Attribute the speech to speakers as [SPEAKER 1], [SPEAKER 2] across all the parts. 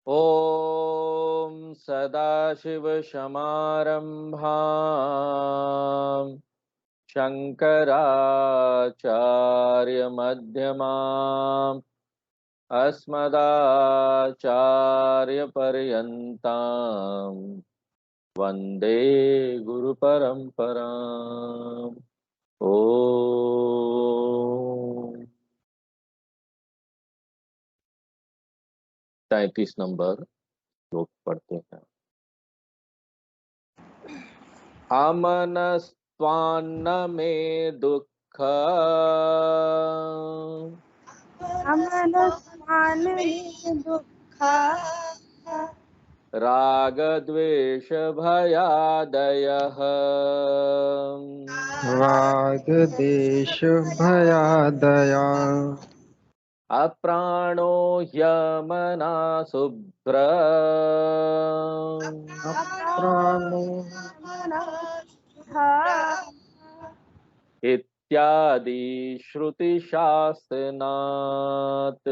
[SPEAKER 1] ॐ सदाशिवसमारम्भां शङ्कराचार्यमध्यमाम् अस्मदाचार्यपर्यन्तां वन्दे गुरुपरम्पराम्। ॐ 33 नंबर श्लोक पढ़ते हैं। अमनस्त्वान्न मे दुःख
[SPEAKER 2] अमनस्मानमे दुःख
[SPEAKER 1] रागद्वेष भयादयः
[SPEAKER 3] राग देश भयादया
[SPEAKER 1] अप्राणो ह्यमना शुभ्र
[SPEAKER 3] अप्राणो
[SPEAKER 1] इत्यादि श्रुतिशास्त्रनात्।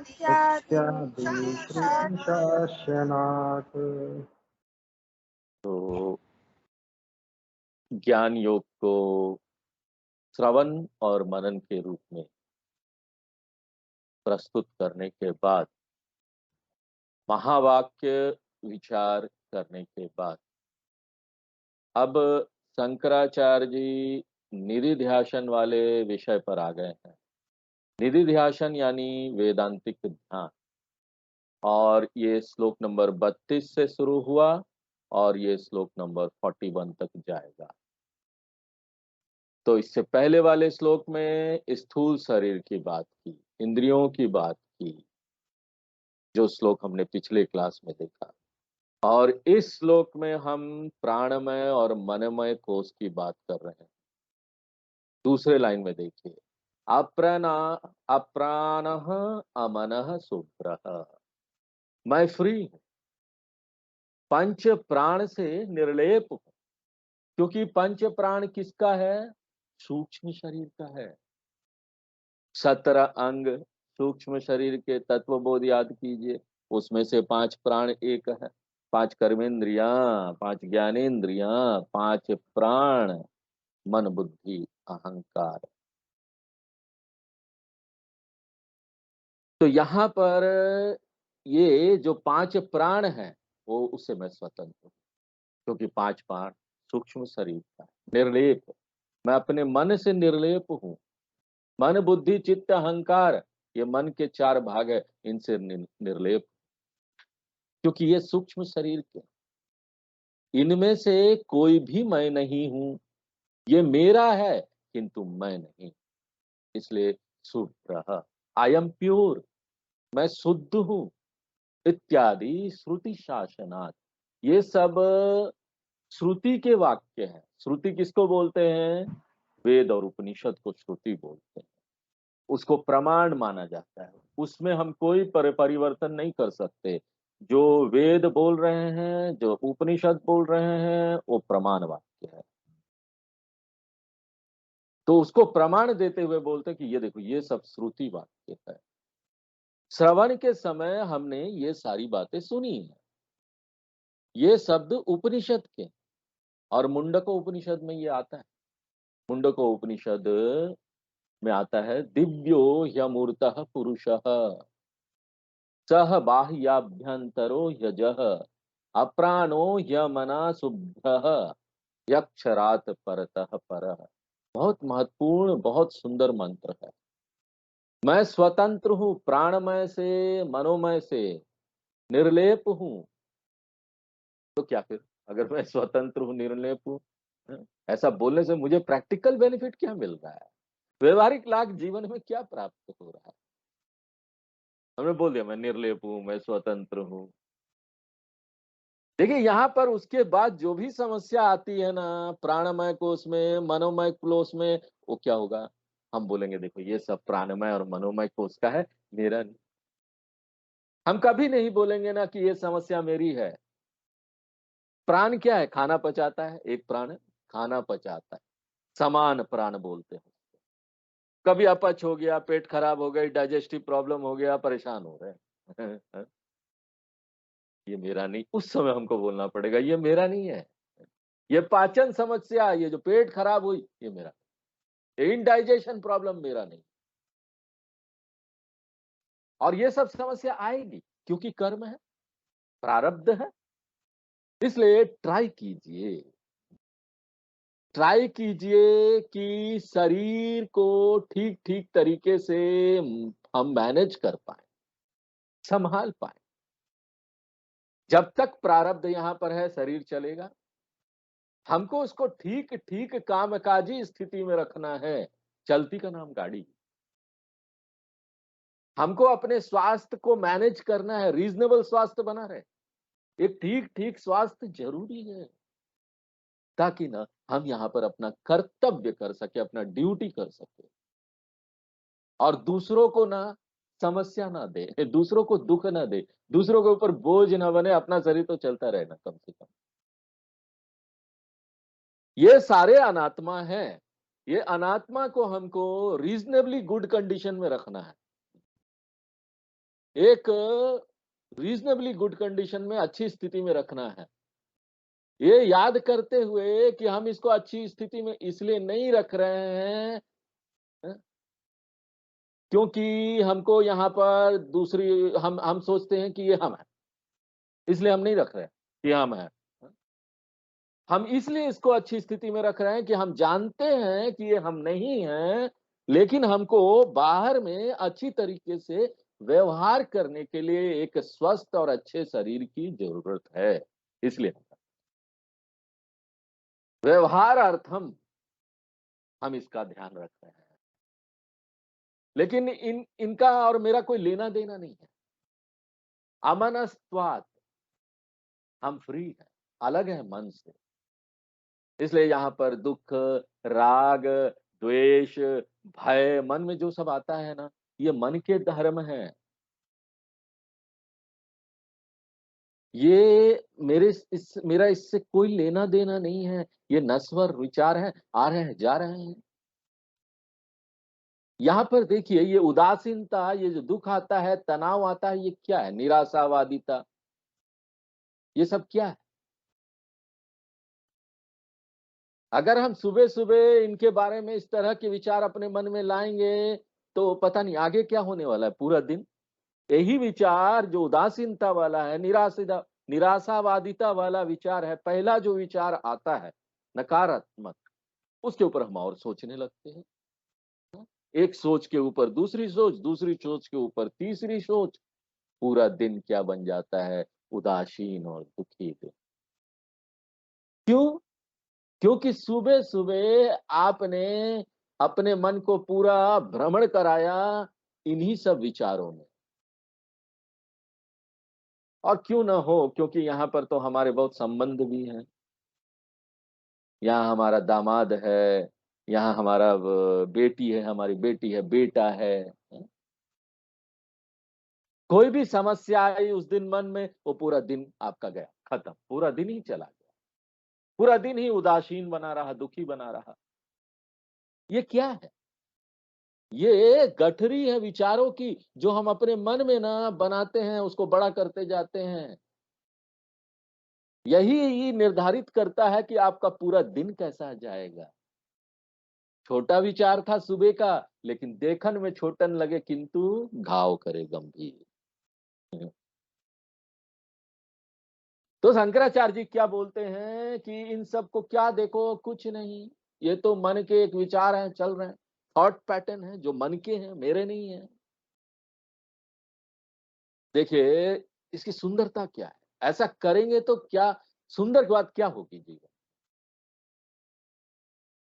[SPEAKER 3] इत्यादि श्रुतिशासनात्।
[SPEAKER 1] तो ज्ञान योग को श्रवण और मनन के रूप में प्रस्तुत करने के बाद, महावाक्य विचार करने के बाद, अब शंकराचार्य जी निधिध्यासन वाले विषय पर आ गए हैं। निधिध्यासन यानी वेदांतिक ध्यान, और ये श्लोक नंबर 32 से शुरू हुआ और ये श्लोक नंबर 41 तक जाएगा। तो इससे पहले वाले श्लोक में स्थूल शरीर की बात की, इंद्रियों की बात की, जो श्लोक हमने पिछले क्लास में देखा, और इस श्लोक में हम प्राणमय और मनमय कोश की बात कर रहे हैं। दूसरे लाइन में देखिए, अप्राणः अमनः शुभ्रः। मैं फ्री हूं, पंच प्राण से निर्लेप हूं, क्योंकि पंच प्राण किसका है? सूक्ष्म शरीर का है। 17 अंग सूक्ष्म शरीर के तत्वबोध याद कीजिए, उसमें से 5 प्राण एक है, 5 कर्मेंद्रियां, 5 ज्ञानेन्द्रियां, 5 प्राण, मन बुद्धि अहंकार। तो यहाँ पर ये जो 5 प्राण हैं, वो उससे मैं स्वतंत्र हूँ, क्योंकि 5 प्राण सूक्ष्म शरीर का निर्लेप। मैं अपने मन से निर्लेप हूँ। मन बुद्धि चित्त अहंकार, ये मन के 4 भाग है, इनसे निर्लेप, क्योंकि ये सूक्ष्म शरीर के, इनमें से कोई भी मैं नहीं हूं। ये मेरा है किंतु मैं नहीं, इसलिए शुभ्र, आई एम प्योर, मैं शुद्ध हूं। इत्यादि श्रुति शासनात्, ये सब श्रुति के वाक्य हैं। श्रुति किसको बोलते हैं? वेद और उपनिषद को श्रुति बोलते हैं। उसको प्रमाण माना जाता है, उसमें हम कोई परिवर्तन नहीं कर सकते। जो वेद बोल रहे हैं, जो उपनिषद बोल रहे हैं, वो प्रमाण वाक्य है। तो उसको प्रमाण देते हुए बोलते हैं कि ये देखो, ये सब श्रुति वाक्य है। श्रवण के समय हमने ये सारी बातें सुनी है, ये शब्द उपनिषद के, और मुंडको उपनिषद में ये आता है। मुंडको उपनिषद में आता है, दिव्यो ह्यमूर्तः पुरुषः सह बाह्याभ्यंतरो यजः अप्राणो ह्यमना शुभ्रः यक्षरात परतः परः। बहुत महत्वपूर्ण, बहुत सुंदर मंत्र है। मैं स्वतंत्र हूं, प्राणमय से मनोमय से निर्लेप हूं। तो क्या फिर, अगर मैं स्वतंत्र हूं, निर्लेप हूं, ऐसा बोलने से मुझे प्रैक्टिकल बेनिफिट क्या मिल रहा है? व्यवहारिक लाभ जीवन में क्या प्राप्त हो रहा है? हमने बोल दिया मैं निर्लेप हूं, मैं स्वतंत्र हूं। देखिए यहाँ पर उसके बाद जो भी समस्या आती है ना, प्राणमय कोश में, मनोमय कोश में, वो क्या होगा? हम बोलेंगे देखो, ये सब प्राणमय और मनोमय कोश का है, मेरा नहीं। हम कभी नहीं बोलेंगे ना कि ये समस्या मेरी है। प्राण क्या है? खाना पचाता है, एक प्राण खाना पचाता है, समान प्राण बोलते हैं। कभी अपच हो गया, पेट खराब हो गई, डाइजेस्टिव प्रॉब्लम हो गया, परेशान हो रहे हैं ये मेरा नहीं, उस समय हमको बोलना पड़ेगा ये मेरा नहीं है। ये पाचन समस्या, ये जो पेट खराब हुई, ये मेरा, इनडाइजेशन प्रॉब्लम मेरा नहीं। और ये सब समस्या आएगी क्योंकि कर्म है, प्रारब्ध है। इसलिए ट्राई कीजिए कि शरीर को ठीक ठीक तरीके से हम मैनेज कर पाए, संभाल पाए। जब तक प्रारब्ध यहां पर है, शरीर चलेगा। हमको उसको ठीक ठीक कामकाजी स्थिति में रखना है। चलती का नाम गाड़ी। हमको अपने स्वास्थ्य को मैनेज करना है, रीजनेबल स्वास्थ्य बना रहे। एक ठीक ठीक स्वास्थ्य जरूरी है, ताकि ना हम यहाँ पर अपना कर्तव्य कर सके, अपना ड्यूटी कर सके, और दूसरों को ना समस्या ना दे, दूसरों को दुख ना दे, दूसरों के ऊपर बोझ ना बने। अपना शरीर तो चलता रहे ना कम से कम। ये सारे अनात्मा हैं। ये अनात्मा को हमको रीजनेबली गुड कंडीशन में रखना है। एक रीजनेबली गुड कंडीशन में, अच्छी स्थिति में रखना है। ये याद करते हुए कि हम इसको अच्छी स्थिति में इसलिए नहीं रख रहे हैं क्योंकि हमको यहाँ पर दूसरी, हम सोचते हैं कि ये हम है, इसलिए हम नहीं रख रहे हैं कि हम है। हम इसलिए इसको अच्छी स्थिति में रख रहे हैं कि हम जानते हैं कि ये हम नहीं हैं, लेकिन हमको बाहर में अच्छी तरीके से व्यवहार करने के लिए एक स्वस्थ और अच्छे शरीर की जरूरत है। इसलिए व्यवहारार्थम हम इसका ध्यान रख रहे हैं। लेकिन इनका और मेरा कोई लेना देना नहीं है। अमनस्त्वात्, हम फ्री हैं, अलग है मन से। इसलिए यहाँ पर दुख, राग, द्वेष, भय, मन में जो सब आता है ना, ये मन के धर्म हैं। ये मेरा इससे कोई लेना देना नहीं है। ये नश्वर विचार हैं, आ रहे हैं, जा रहे हैं। यहाँ पर देखिए, ये उदासीनता, ये जो दुख आता है, तनाव आता है, ये क्या है? निराशावादिता, ये सब क्या है? अगर हम सुबह सुबह इनके बारे में इस तरह के विचार अपने मन में लाएंगे, तो पता नहीं आगे क्या होने वाला है पूरा दिन। यही विचार जो उदासीनता वाला है, निराशावादिता वाला विचार है, पहला जो विचार आता है नकारात्मक, उसके ऊपर हम और सोचने लगते हैं। एक सोच के ऊपर दूसरी सोच, दूसरी सोच के ऊपर तीसरी सोच, पूरा दिन क्या बन जाता है? उदासीन और दुखी दिन। क्यों? क्योंकि सुबह सुबह आपने अपने मन को पूरा भ्रमण कराया इन्हीं सब विचारों में। और क्यों ना हो, क्योंकि यहाँ पर तो हमारे बहुत संबंध भी हैं। यहाँ हमारा दामाद है, यहाँ हमारा बेटी है, हमारी बेटी है, बेटा है। कोई भी समस्या आई उस दिन मन में, वो पूरा दिन आपका गया, खत्म, पूरा दिन ही चला गया। पूरा दिन ही उदासीन बना रहा, दुखी बना रहा। ये क्या है? ये गठरी है विचारों की, जो हम अपने मन में ना बनाते हैं, उसको बड़ा करते जाते हैं। यही निर्धारित करता है कि आपका पूरा दिन कैसा जाएगा। छोटा विचार था सुबह का, लेकिन देखन में छोटन लगे, किंतु घाव करे गंभीर। तो शंकराचार्य जी क्या बोलते हैं कि इन सब को क्या देखो, कुछ नहीं, ये तो मन के एक विचार हैं, चल रहे हैं, थॉट पैटर्न है जो मन के हैं, मेरे नहीं है। देखिए, इसकी सुंदरता क्या है? ऐसा करेंगे तो क्या सुंदर बात क्या होगी जीवन।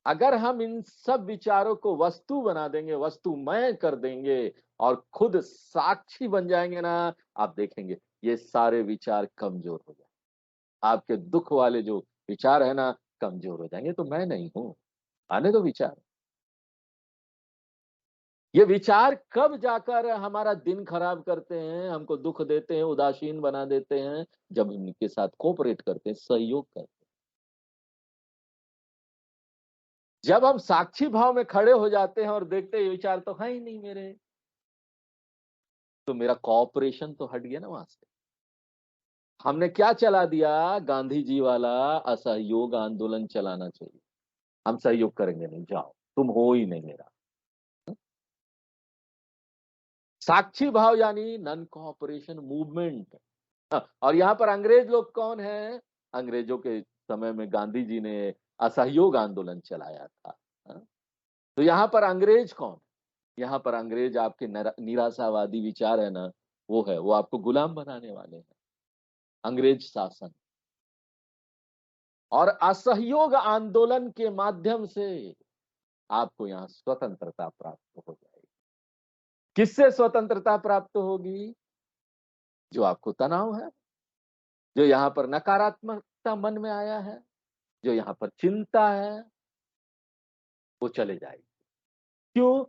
[SPEAKER 1] अगर हम इन सब विचारों को वस्तु बना देंगे, वस्तुमय कर देंगे, और खुद साक्षी बन जाएंगे ना, आप देखेंगे ये सारे विचार कमजोर हो जाएंगे। आपके दुख वाले जो विचार है ना, कमजोर हो जाएंगे। तो मैं नहीं हूं, आने दो विचार। ये विचार कब जाकर हमारा दिन खराब करते हैं, हमको दुख देते हैं, उदासीन बना देते हैं? जब इनके साथ कोऑपरेट करते हैं, सहयोग करते हैं। जब हम साक्षी भाव में खड़े हो जाते हैं और देखते हैं ये विचार तो है ही नहीं मेरे, तो मेरा कोऑपरेशन तो हट गया ना वहां से। हमने क्या चला दिया? गांधी जी वाला असहयोग आंदोलन चलाना चाहिए। हम सहयोग करेंगे नहीं, जाओ, तुम हो ही नहीं मेरा। साक्षी भाव यानी नॉन कोऑपरेशन मूवमेंट। और यहाँ पर अंग्रेज लोग कौन है? अंग्रेजों के समय में गांधी जी ने असहयोग आंदोलन चलाया था। हाँ? तो यहाँ पर अंग्रेज कौन? यहाँ पर अंग्रेज आपके निराशावादी विचार है ना, वो है, वो आपको गुलाम बनाने वाले हैं, अंग्रेज शासन। और असहयोग आंदोलन के माध्यम से आपको यहाँ स्वतंत्रता प्राप्त हो जाएगी। किससे स्वतंत्रता प्राप्त होगी? जो आपको तनाव है, जो यहाँ पर नकारात्मकता मन में आया है, जो यहाँ पर चिंता है, वो चले जाएगी। क्यों?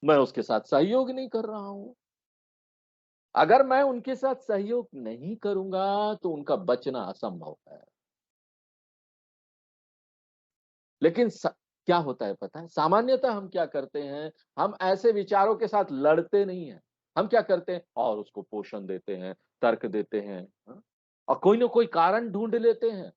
[SPEAKER 1] मैं उसके साथ सहयोग नहीं कर रहा हूं। अगर मैं उनके साथ सहयोग नहीं करूंगा तो उनका बचना असंभव है। लेकिन क्या होता है पता है? सामान्यतः हम क्या करते हैं? हम ऐसे विचारों के साथ लड़ते नहीं हैं। हम क्या करते हैं? और उसको पोषण देते हैं, तर्क देते हैं, हाँ? और कोई ना कोई कारण ढूंढ लेते हैं।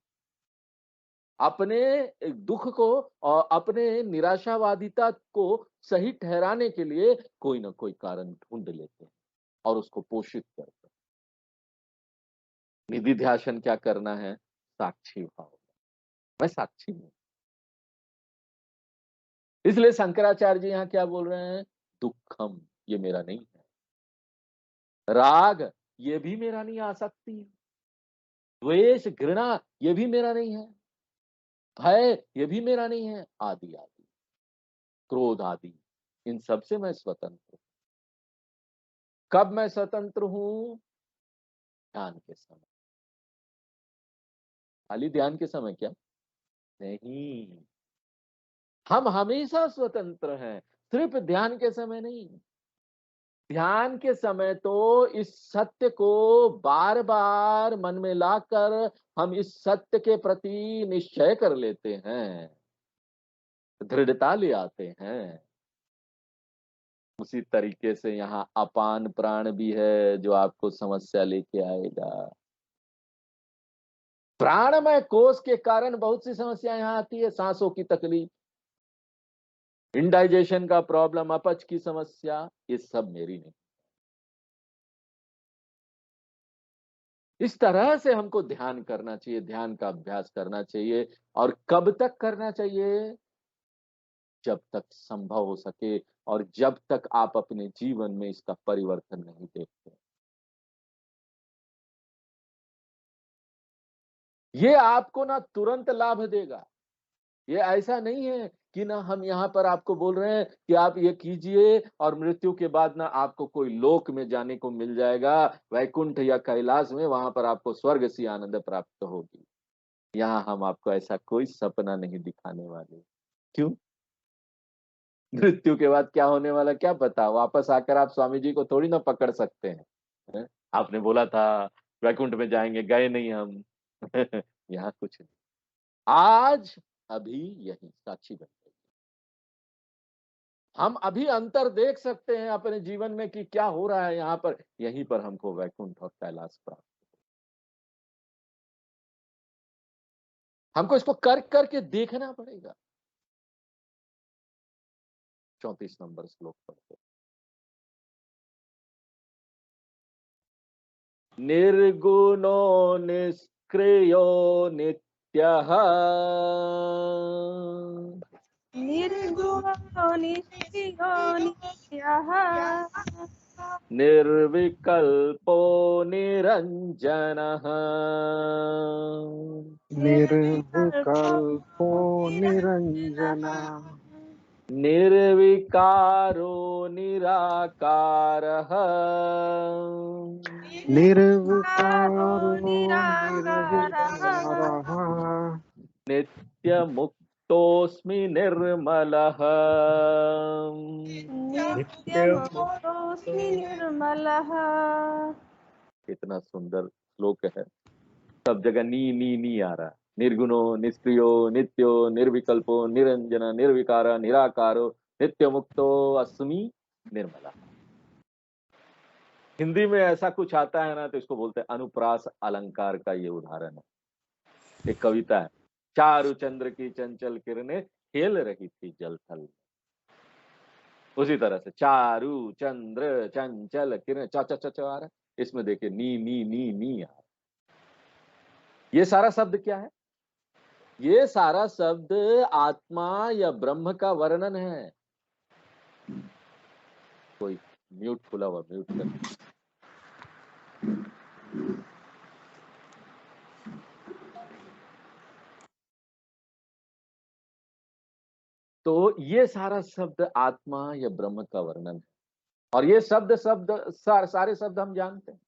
[SPEAKER 1] अपने दुख को और अपने निराशावादिता को सही ठहराने के लिए कोई ना कोई कारण ढूंढ लेते हैं और उसको पोषित करते हैं। निधि ध्यान क्या करना है? साक्षी भाव। मैं साक्षी हूं। इसलिए शंकराचार्य जी यहाँ क्या बोल रहे हैं? दुखम, ये मेरा नहीं है। राग, ये भी मेरा नहीं, आसक्ति। द्वेष, घृणा, ये भी मेरा नहीं है। भय, ये भी मेरा नहीं है। आदि आदि, क्रोध आदि, इन सब से मैं स्वतंत्र हूं। कब मैं स्वतंत्र हूं? ध्यान के समय। खाली ध्यान के समय क्या? नहीं, हम हमेशा स्वतंत्र हैं, सिर्फ ध्यान के समय नहीं। ध्यान के समय तो इस सत्य को बार बार मन में लाकर हम इस सत्य के प्रति निश्चय कर लेते हैं, दृढ़ता ले आते हैं। उसी तरीके से यहाँ अपान प्राण भी है जो आपको समस्या लेके आएगा। प्राणमय कोष के कारण बहुत सी समस्या यहाँ आती है। सांसों की तकलीफ, इंडाइजेशन का प्रॉब्लम, अपच की समस्या, ये सब मेरी नहीं। इस तरह से हमको ध्यान करना चाहिए, ध्यान का अभ्यास करना चाहिए। और कब तक करना चाहिए? जब तक संभव हो सके और जब तक आप अपने जीवन में इसका परिवर्तन नहीं देखते। ये आपको ना तुरंत लाभ देगा। ये ऐसा नहीं है कि ना हम यहाँ पर आपको बोल रहे हैं कि आप ये कीजिए और मृत्यु के बाद ना आपको कोई लोक में जाने को मिल जाएगा, वैकुंठ या कैलाश में, वहां पर आपको स्वर्ग सी आनंद प्राप्त होगी। यहाँ हम आपको ऐसा कोई सपना नहीं दिखाने वाले। क्यों? मृत्यु के बाद क्या होने वाला क्या पता? वापस आकर आप स्वामी जी को थोड़ी ना पकड़ सकते हैं, हैं? आपने बोला था वैकुंठ में जाएंगे, गए नहीं हम। यहाँ कुछ नहीं। आज अभी यही साक्षी बन गई। हम अभी अंतर देख सकते हैं अपने जीवन में कि क्या हो रहा है यहाँ पर। यहीं पर हमको वैकुंठ और कैलाश प्राप्त। हमको इसको कर करके देखना पड़ेगा। 34 नंबर श्लोक पढ़ते। निर्गुणो निष्क्रियो नित्यः
[SPEAKER 2] निर्गुणो निष्क्रियो नित्यः
[SPEAKER 1] निर्विकल्पो निरञ्जनः
[SPEAKER 3] निर्विकल्पो निरञ्जना
[SPEAKER 1] निर्विकारो निराकारः
[SPEAKER 3] निर्विकारो
[SPEAKER 2] निराकारः
[SPEAKER 3] निर्विकारः
[SPEAKER 1] नित्यमुक्तोऽस्मि निर्मलः।
[SPEAKER 2] नित्यमुक्तोऽस्मि निर्मलः।
[SPEAKER 1] कितना सुंदर श्लोक है। सब जगह नी आ रहा है। निर्गुणो निष्क्रियो नित्यो निर्विकल्पो निरंजन निर्विकार निराकारो नित्य मुक्तो अस्मि निर्मला। हिंदी में ऐसा कुछ आता है ना तो इसको बोलते हैं अनुप्रास अलंकार का ये उदाहरण है। एक कविता है, चारु चंद्र की चंचल किरणें खेल रही थी जल थल। उसी तरह से चारु चंद्र चंचल किरण चा चा चा चा आ रहा है, इसमें देखिए नी आ रहा है। ये सारा शब्द क्या है? ये सारा शब्द आत्मा या ब्रह्म का वर्णन है। कोई म्यूट खुला हुआ, म्यूट कर। तो ये सारा शब्द आत्मा या ब्रह्म का वर्णन है। और ये सारे शब्द हम जानते हैं।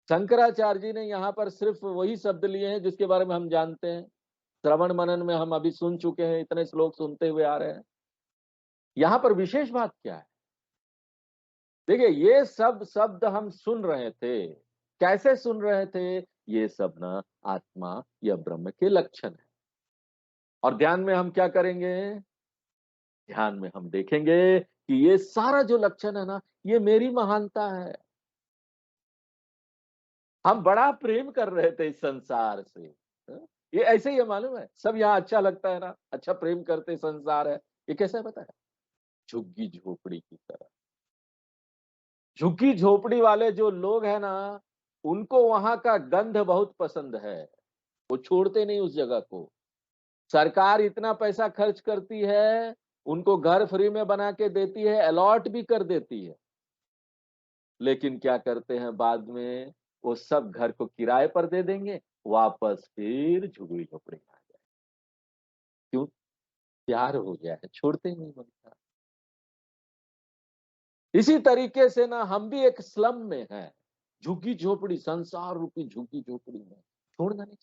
[SPEAKER 1] शंकराचार्य जी ने यहाँ पर सिर्फ वही शब्द लिए हैं जिसके बारे में हम जानते हैं। श्रवण मनन में हम अभी सुन चुके हैं, इतने श्लोक सुनते हुए आ रहे हैं। यहाँ पर विशेष बात क्या है? देखिए, ये सब शब्द हम सुन रहे थे, कैसे सुन रहे थे? ये सब ना आत्मा या ब्रह्म के लक्षण है। और ध्यान में हम क्या करेंगे? ध्यान में हम देखेंगे कि ये सारा जो लक्षण है ना, ये मेरी महानता है। हम बड़ा प्रेम कर रहे थे इस संसार से। ये ऐसे ही है, मालूम है? सब यहाँ अच्छा लगता है ना, अच्छा प्रेम करते संसार है। ये कैसा है पता है? झुग्गी झोपड़ी की तरह। झुग्गी झोपड़ी वाले जो लोग हैं ना, उनको वहां का गंध बहुत पसंद है। वो छोड़ते नहीं उस जगह को। सरकार इतना पैसा खर्च करती है, उनको घर फ्री में बना के देती है, अलॉट भी कर देती है। लेकिन क्या करते हैं बाद में? वो सब घर को किराए पर दे देंगे, वापस फिर झुग्गी झोपड़ी में आ जाए। क्यों? प्यार हो गया है, छोड़ते ही नहीं बनता। इसी तरीके से ना हम भी एक स्लम में हैं, झुग्गी झोपड़ी, संसार रूपी झुग्गी झोपड़ी में। छोड़ना नहीं।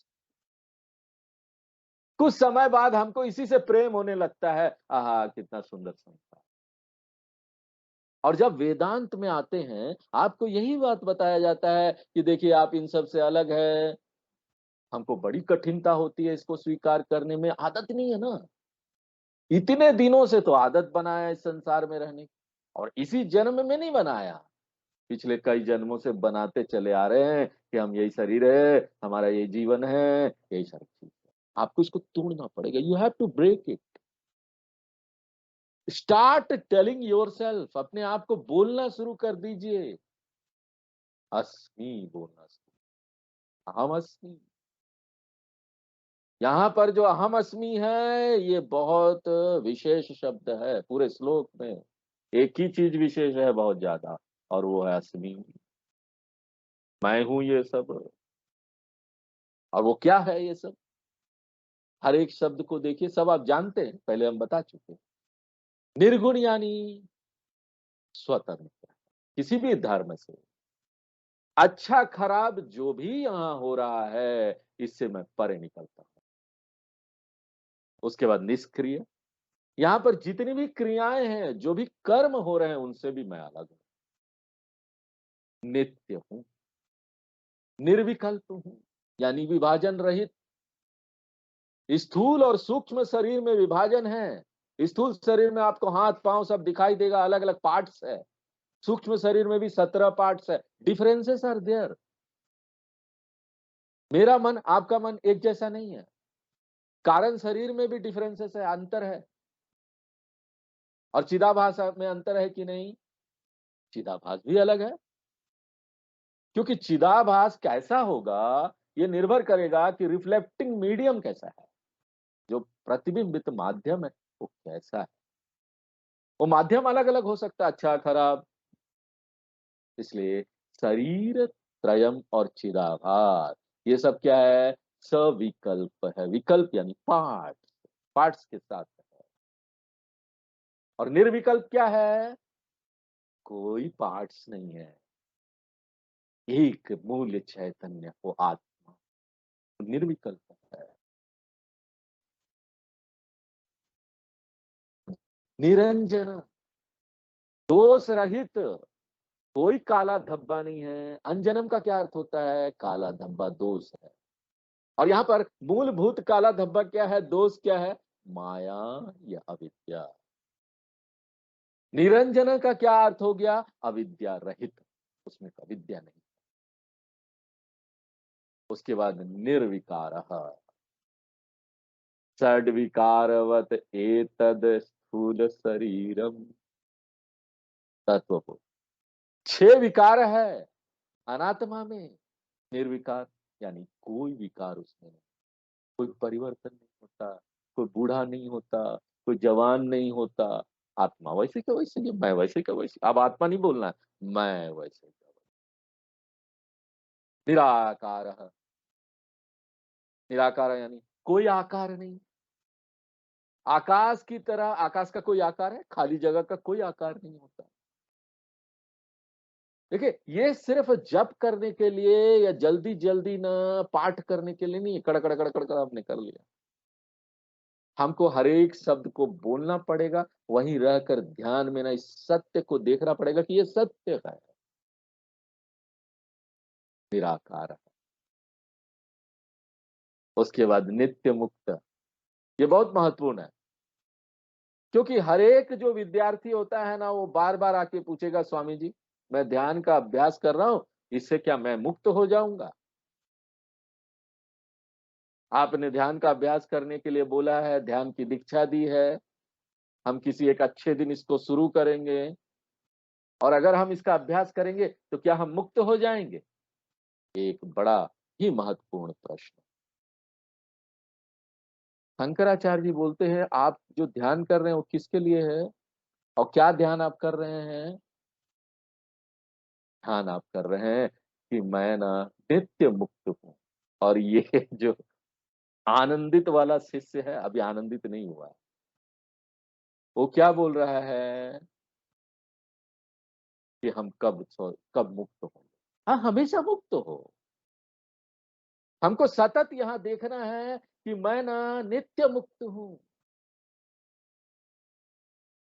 [SPEAKER 1] कुछ समय बाद हमको इसी से प्रेम होने लगता है। आहा, कितना सुंदर संसार। और जब वेदांत में आते हैं, आपको यही बात बताया जाता है कि देखिए आप इन सब से अलग है। हमको बड़ी कठिनता होती है इसको स्वीकार करने में, आदत नहीं है ना। इतने दिनों से तो आदत बनाया इस संसार में रहने की, और इसी जन्म में नहीं बनाया, पिछले कई जन्मों से बनाते चले आ रहे हैं कि हम यही शरीर है, हमारा ये जीवन है, यही सारी चीज है। आपको इसको तोड़ना पड़ेगा। You have to break it. Start telling yourself, अपने आप को बोलना शुरू कर दीजिए। अस्मि बोलना शुरू, अहम अस्मि। यहाँ पर जो अहम अस्मि है, ये बहुत विशेष शब्द है। पूरे श्लोक में एक ही चीज विशेष है बहुत ज्यादा, और वो है अस्मि। मैं हूं ये सब। और वो क्या है ये सब? हर एक शब्द को देखिए, सब आप जानते हैं, पहले हम बता चुके हैं। निर्गुण यानी स्वतंत्र, किसी भी धर्म से। अच्छा खराब जो भी यहाँ हो रहा है, इससे मैं परे निकलता हूं। उसके बाद निष्क्रिय, यहाँ पर जितनी भी क्रियाएं हैं, जो भी कर्म हो रहे हैं, उनसे भी मैं अलग हूं। नित्य हूं, निर्विकल्प हूं, यानी विभाजन रहित। स्थूल और सूक्ष्म शरीर में विभाजन है। स्थूल शरीर में आपको हाथ पांव सब दिखाई देगा, अलग अलग पार्ट्स है। सूक्ष्म शरीर में भी 17 पार्ट्स है। Differences are there. मेरा मन आपका मन एक जैसा नहीं है। कारण शरीर में भी डिफरेंसेस है, अंतर है। और चिदाभास में अंतर है कि नहीं? चिदाभास भी अलग है। क्योंकि चिदाभास कैसा होगा, ये निर्भर करेगा कि रिफ्लेक्टिंग मीडियम कैसा है, जो प्रतिबिंबित माध्यम है वो कैसा है। वो माध्यम अलग अलग हो सकता है, अच्छा खराब। इसलिए शरीर त्रयम और चिदाभास, ये सब क्या है? सविकल्प है। विकल्प यानी पार्ट्स, पार्ट्स के साथ है। और निर्विकल्प क्या है? कोई पार्ट्स नहीं है, एक मूल चैतन्य वो आत्मा, निर्विकल्प है। निरंजन, दोष रहित, कोई काला धब्बा नहीं है। अंजनम का क्या अर्थ होता है? काला धब्बा, दोष है। और यहाँ पर मूलभूत काला धब्बा क्या है, दोष क्या है? माया या अविद्या। निरंजन का क्या अर्थ हो गया? अविद्या रहित। उसमें अविद्या नहीं। उसके बाद निर्विकारः, षड्विकारवत एतद स्थूल शरीरम तत्व। 6 विकार है अनात्मा में। निर्विकार यानी कोई विकार उसमें नहीं, कोई परिवर्तन नहीं होता, कोई बूढ़ा नहीं होता, कोई जवान नहीं होता। आत्मा वैसे का वैसे ही, मैं वैसे का वैसे। अब आत्मा नहीं बोलना है, मैं वैसे का वैसे। निराकार, निराकार यानी कोई आकार नहीं। आकाश की तरह, आकाश का कोई आकार है? खाली जगह का कोई आकार नहीं होता। देखिए, ये सिर्फ जप करने के लिए या जल्दी जल्दी ना पाठ करने के लिए नहीं, कड़ कड़ कड़ कड़ कड़ आपने कर लिया। हमको हर एक शब्द को बोलना पड़ेगा, वहीं रहकर ध्यान में ना इस सत्य को देखना पड़ेगा कि ये सत्य है। निराकार है। उसके बाद नित्य मुक्त, ये बहुत महत्वपूर्ण है, क्योंकि हर एक जो विद्यार्थी होता है ना, वो बार बार आके पूछेगा, स्वामी जी मैं ध्यान का अभ्यास कर रहा हूं, इससे क्या मैं मुक्त हो जाऊंगा? आपने ध्यान का अभ्यास करने के लिए बोला है, ध्यान की दीक्षा दी है, हम किसी एक अच्छे दिन इसको शुरू करेंगे, और अगर हम इसका अभ्यास करेंगे तो क्या हम मुक्त हो जाएंगे? एक बड़ा ही महत्वपूर्ण प्रश्न। शंकराचार्य जी बोलते हैं, आप जो ध्यान कर रहे हैं वो किसके लिए है, और क्या ध्यान आप कर रहे हैं? ध्यान आप कर रहे हैं कि मैं ना नित्य मुक्त हूं। और ये जो आनंदित वाला शिष्य है, अभी आनंदित नहीं हुआ है, वो क्या बोल रहा है कि हम कब मुक्त होंगे? हाँ, हमेशा मुक्त हो। हमको सतत यहां देखना है कि मैं ना नित्य मुक्त हूं।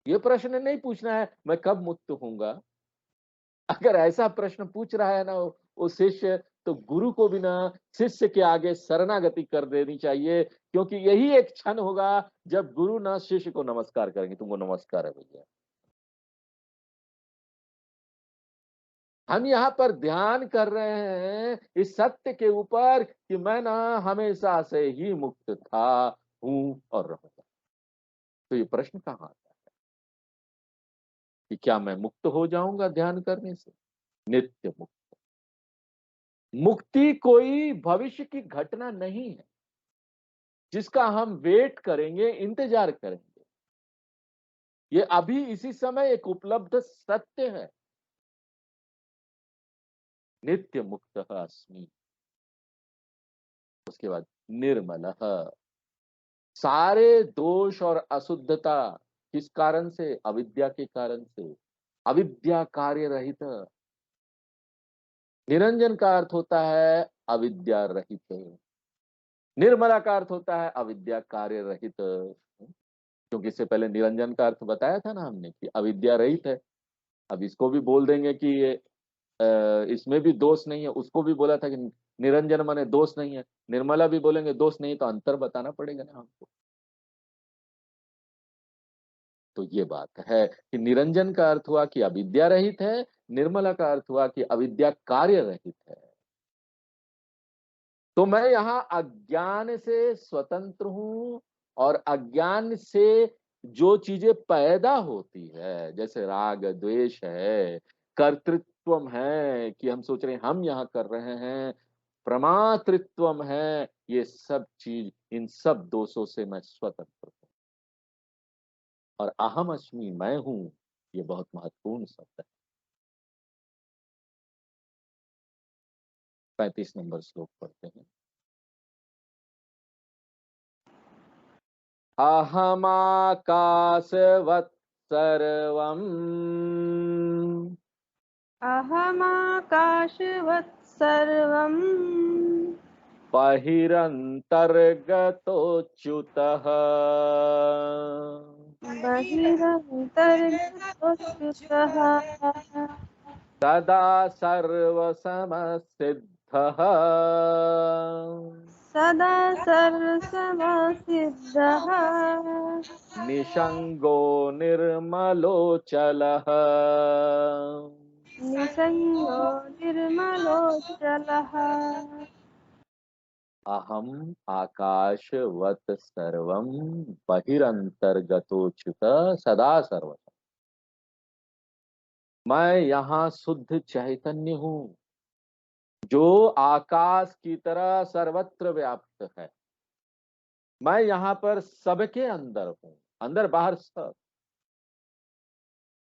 [SPEAKER 1] ये प्रश्न नहीं पूछना है मैं कब मुक्त होऊंगा। अगर ऐसा प्रश्न पूछ रहा है ना वो शिष्य, तो गुरु को भी ना शिष्य के आगे शरणागति कर देनी चाहिए, क्योंकि यही एक क्षण होगा जब गुरु ना शिष्य को नमस्कार करेंगे, तुमको नमस्कार है भैया। हम यहाँ पर ध्यान कर रहे हैं इस सत्य के ऊपर कि मैं ना हमेशा से ही मुक्त था, हूं और रहूंगा। तो ये प्रश्न कहाँ आता है कि क्या मैं मुक्त हो जाऊंगा ध्यान करने से? नित्य मुक्त। मुक्ति कोई भविष्य की घटना नहीं है जिसका हम वेट करेंगे, इंतजार करेंगे। ये अभी इसी समय एक उपलब्ध सत्य है। नित्य मुक्त अस्मि। उसके बाद निर्मल, सारे दोष और अशुद्धता किस कारण से? अविद्या के कारण से। अविद्या कार्य रहित। निरंजन का अर्थ होता है अविद्या रहित। निर्मला का अर्थ होता है अविद्या कार्य रहित। क्योंकि इससे पहले निरंजन का अर्थ बताया था ना हमने कि अविद्या रहित है। अब इसको भी बोल देंगे कि ये इसमें भी दोष नहीं है। उसको भी बोला था कि निरंजन माने दोष नहीं है, निर्मला भी बोलेंगे दोष नहीं, तो अंतर बताना पड़ेगा ना हमको। तो ये बात है कि निरंजन का अर्थ हुआ कि अविद्या रहित है, निर्मला का अर्थ हुआ कि अविद्या कार्य रहित है। तो मैं यहाँ अज्ञान से स्वतंत्र हूं, और अज्ञान से जो चीजें पैदा होती है, जैसे राग द्वेष है, कर्तृत्वम है कि हम सोच रहे हैं हम यहाँ कर रहे हैं, प्रमातृत्वम है, ये सब चीज, इन सब दोषों से मैं स्वतंत्र हूं। और अहम अस्मि, मैं हूं, ये बहुत महत्वपूर्ण शब्द है। 35 नंबर श्लोक पढ़ते हैं। अहमाकाशवत् सर्वम्
[SPEAKER 2] अहमाकाशवत् सर्वम्
[SPEAKER 1] बहिरन्तर्गतोऽच्युतः
[SPEAKER 2] बहिरन्तर्गतोऽच्युतः
[SPEAKER 1] सदा सर्वसमसिद्धः
[SPEAKER 2] सदा सर्वसमसिद्धः
[SPEAKER 1] निषङ्गो निर्मलोऽचलः
[SPEAKER 2] निसंगो निर्मलोज्ज्वलः
[SPEAKER 1] अहम आकाशवत सर्वं बहिरंतर्गतोच्युत सदा सर्व। मैं यहाँ शुद्ध चैतन्य हूँ जो आकाश की तरह सर्वत्र व्याप्त है। मैं यहाँ पर सबके अंदर हूँ, अंदर बाहर सब।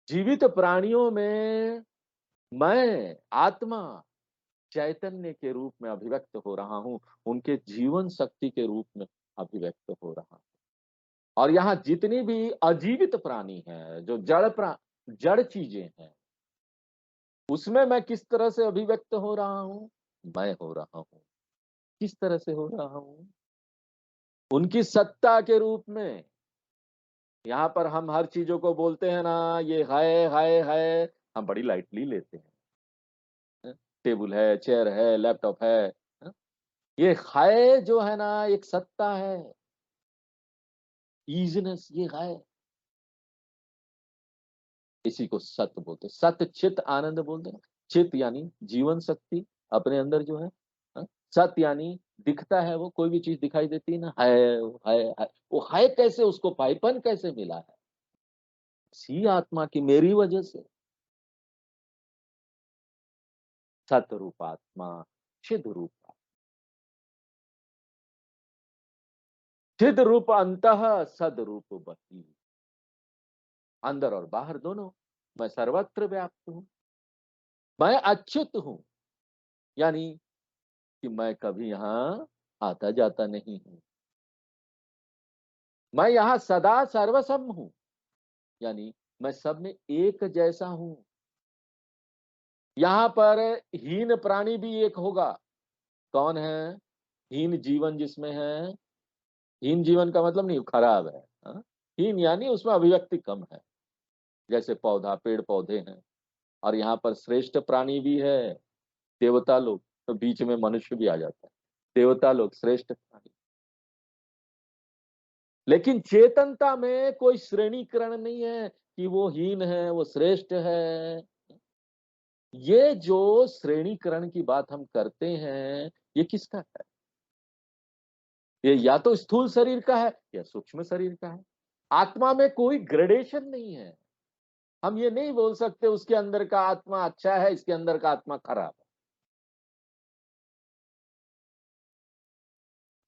[SPEAKER 1] जीवित प्राणियों में मैं आत्मा चैतन्य के रूप में अभिव्यक्त हो रहा हूँ, उनके जीवन शक्ति के रूप में अभिव्यक्त हो रहा हूँ। और यहाँ जितनी भी अजीवित प्राणी हैं, जो जड़ चीजें हैं, उसमें मैं किस तरह से अभिव्यक्त हो रहा हूँ? मैं हो रहा हूँ। किस तरह से हो रहा हूँ? उनकी सत्ता के रूप में। यहाँ पर हम हर चीजों को बोलते हैं ना, ये है, हम बड़ी लाइटली लेते हैं। टेबल है, चेयर है, लैपटॉप है। ये है जो है ना, एक सत्ता है, ईजनेस, ये है। इसी को सत्य बोलते, सत्य चित आनंद बोलते हैं। चित यानी जीवन शक्ति अपने अंदर जो है। सत्य यानी दिखता है, वो कोई भी चीज दिखाई देती है ना, है। वो है कैसे, उसको पाइपन कैसे मिला है? इसी आत्मा की मेरी वजह से। सत रूप आत्मा, चिद रूप आत्मा। चिद रूप अंतः, सद रूप बही। अंदर और बाहर दोनों, मैं सर्वत्र व्याप्त हूं। मैं अच्युत हूं, यानी कि मैं कभी यहां आता जाता नहीं हूं। मैं यहां सदा सर्वसम हूं, यानी मैं सब में एक जैसा हूं। यहां पर हीन प्राणी भी एक होगा। कौन है? हीन जीवन जिसमें है। हीन जीवन का मतलब नहीं खराब है, हाँ? हीन यानी उसमें अभिव्यक्ति कम है। जैसे पौधा, पेड़ पौधे हैं। और यहाँ पर श्रेष्ठ प्राणी भी है, देवता लोग। तो बीच में मनुष्य भी आ जाता है। देवता लोग श्रेष्ठ प्राणी। लेकिन चेतनता में कोई श्रेणीकरण नहीं है कि वो हीन है, वो श्रेष्ठ है। ये जो श्रेणीकरण की बात हम करते हैं, ये किसका है? ये या तो स्थूल शरीर का है या सूक्ष्म शरीर का है। आत्मा में कोई ग्रेडेशन नहीं है। हम ये नहीं बोल सकते उसके अंदर का आत्मा अच्छा है, इसके अंदर का आत्मा खराब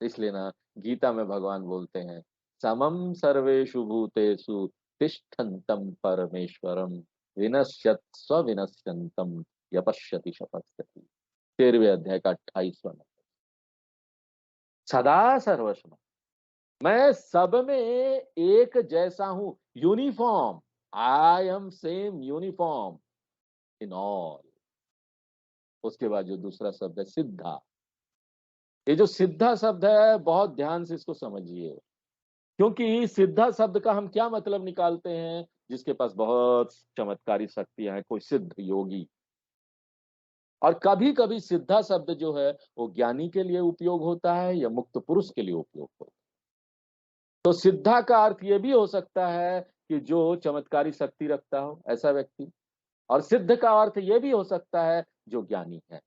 [SPEAKER 1] है। इसलिए ना गीता में भगवान बोलते हैं, समम सर्वेषु भूतेषु तिष्ठन्तं परमेश्वरम विनश्यत स्वविनश्यन्तम यपश्यति शपथयति। 13वें अध्याय का 28वां। सदा सर्वस्व, मैं सब में एक जैसा हूं, uniform. I am same uniform in all. उसके बाद जो दूसरा शब्द है सिद्धा। ये जो सिद्धा शब्द है, बहुत ध्यान से इसको समझिए, क्योंकि सिद्धा शब्द का हम क्या मतलब निकालते हैं? जिसके पास बहुत चमत्कारी शक्तियां हैं, कोई सिद्ध योगी। और कभी कभी सिद्धा शब्द जो है वो ज्ञानी के लिए उपयोग होता है या मुक्त पुरुष के लिए उपयोग होता है। तो सिद्धा का अर्थ ये भी हो सकता है कि जो चमत्कारी शक्ति रखता हो, ऐसा व्यक्ति। और सिद्ध का अर्थ ये भी हो सकता है जो ज्ञानी है।